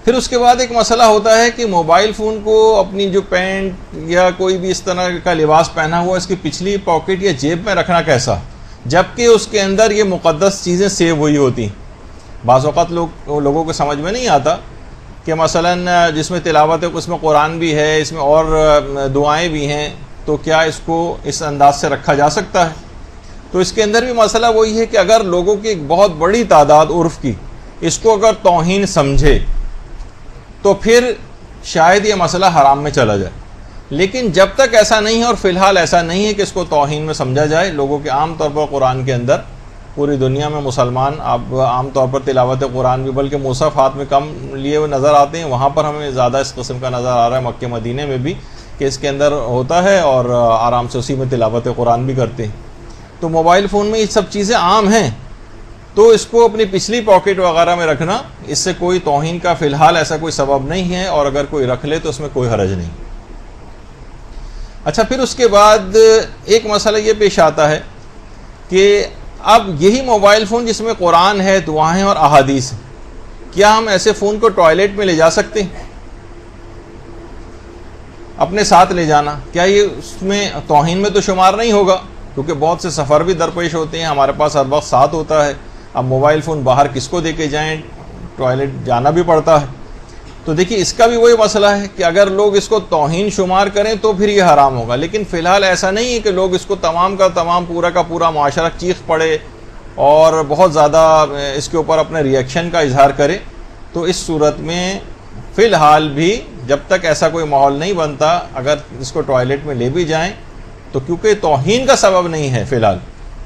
پھر اس کے بعد ایک مسئلہ ہوتا ہے کہ موبائل فون کو اپنی جو پینٹ یا کوئی بھی اس طرح کا لباس پہنا ہوا اس کی پچھلی پاکٹ یا جیب میں رکھنا کیسا، جبکہ اس کے اندر یہ مقدس چیزیں سیو ہوئی ہوتی. بعض اوقات لوگوں کو سمجھ میں نہیں آتا کہ مثلا جس میں تلاوت ہے اس میں قرآن بھی ہے، اس میں اور دعائیں بھی ہیں، تو کیا اس کو اس انداز سے رکھا جا سکتا ہے؟ تو اس کے اندر بھی مسئلہ وہی ہے کہ اگر لوگوں کی ایک بہت بڑی تعداد عرف کی اس کو اگر توہین سمجھے تو پھر شاید یہ مسئلہ حرام میں چلا جائے. لیکن جب تک ایسا نہیں ہے، اور فی الحال ایسا نہیں ہے کہ اس کو توہین میں سمجھا جائے، لوگوں کے عام طور پر قرآن کے اندر پوری دنیا میں مسلمان اب عام طور پر تلاوت قرآن بھی بلکہ مصحف ہاتھ میں کم لیے ہوئے نظر آتے ہیں. وہاں پر ہمیں زیادہ اس قسم کا نظر آ رہا ہے مکہ مدینے میں بھی کہ اس کے اندر ہوتا ہے اور آرام سے اسی میں تلاوت قرآن بھی کرتے ہیں. تو موبائل فون میں یہ سب چیزیں عام ہیں، تو اس کو اپنی پچھلی پاکٹ وغیرہ میں رکھنا اس سے کوئی توہین کا فی الحال ایسا کوئی سبب نہیں ہے، اور اگر کوئی رکھ لے تو اس میں کوئی حرج نہیں. اچھا، پھر اس کے بعد ایک مسئلہ یہ پیش آتا ہے کہ اب یہی موبائل فون جس میں قرآن ہے، دعائیں اور احادیث ہیں، کیا ہم ایسے فون کو ٹوائلٹ میں لے جا سکتے ہیں؟ اپنے ساتھ لے جانا کیا یہ اس میں توہین میں تو شمار نہیں ہوگا؟ کیونکہ بہت سے سفر بھی درپیش ہوتے ہیں، ہمارے پاس ہر وقت ساتھ ہوتا ہے. اب موبائل فون باہر کس کو دے کے جائیں، ٹوائلٹ جانا بھی پڑتا ہے. تو دیکھیے اس کا بھی وہی مسئلہ ہے کہ اگر لوگ اس کو توہین شمار کریں تو پھر یہ حرام ہوگا. لیکن فی الحال ایسا نہیں ہے کہ لوگ اس کو تمام کا تمام پورا کا پورا معاشرہ چیخ پڑے اور بہت زیادہ اس کے اوپر اپنے ری ایکشن کا اظہار کرے. تو اس صورت میں فی الحال بھی جب تک ایسا کوئی ماحول نہیں بنتا، اگر اس کو ٹوائلٹ میں لے بھی جائیں تو کیونکہ توہین کا سبب نہیں ہے فی الحال،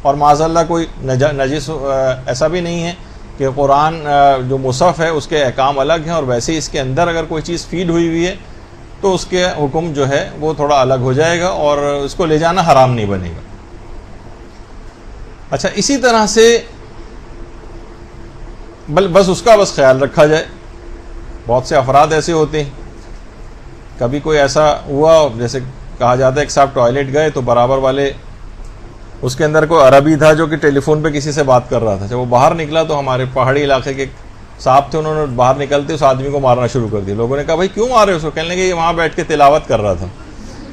اور معاذ اللہ کوئی نجس ایسا بھی نہیں ہے کہ قرآن جو مصحف ہے اس کے احکام الگ ہیں، اور ویسے ہی اس کے اندر اگر کوئی چیز فیڈ ہوئی ہے تو اس کے حکم جو ہے وہ تھوڑا الگ ہو جائے گا اور اس کو لے جانا حرام نہیں بنے گا. اچھا، اسی طرح سے بس اس کا خیال رکھا جائے. بہت سے افراد ایسے ہوتے ہیں، کبھی کوئی ایسا ہوا جیسے کہا جاتا ہے کہ صاحب ٹوائلٹ گئے تو برابر والے اس کے اندر کوئی عربی تھا جو کہ ٹیلی فون پہ کسی سے بات کر رہا تھا. جب وہ باہر نکلا تو ہمارے پہاڑی علاقے کے صاحب تھے، انہوں نے باہر نکلتے اس آدمی کو مارنا شروع کر دیا. لوگوں نے کہا بھائی کیوں مارے اس کو؟ کہنے لگے یہ وہاں بیٹھ کے تلاوت کر رہا تھا.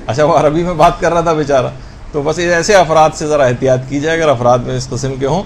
اچھا، وہ عربی میں بات کر رہا تھا بیچارہ. تو بس ایسے افراد سے ذرا احتیاط کی جائے اگر افراد میں اس قسم کے ہوں.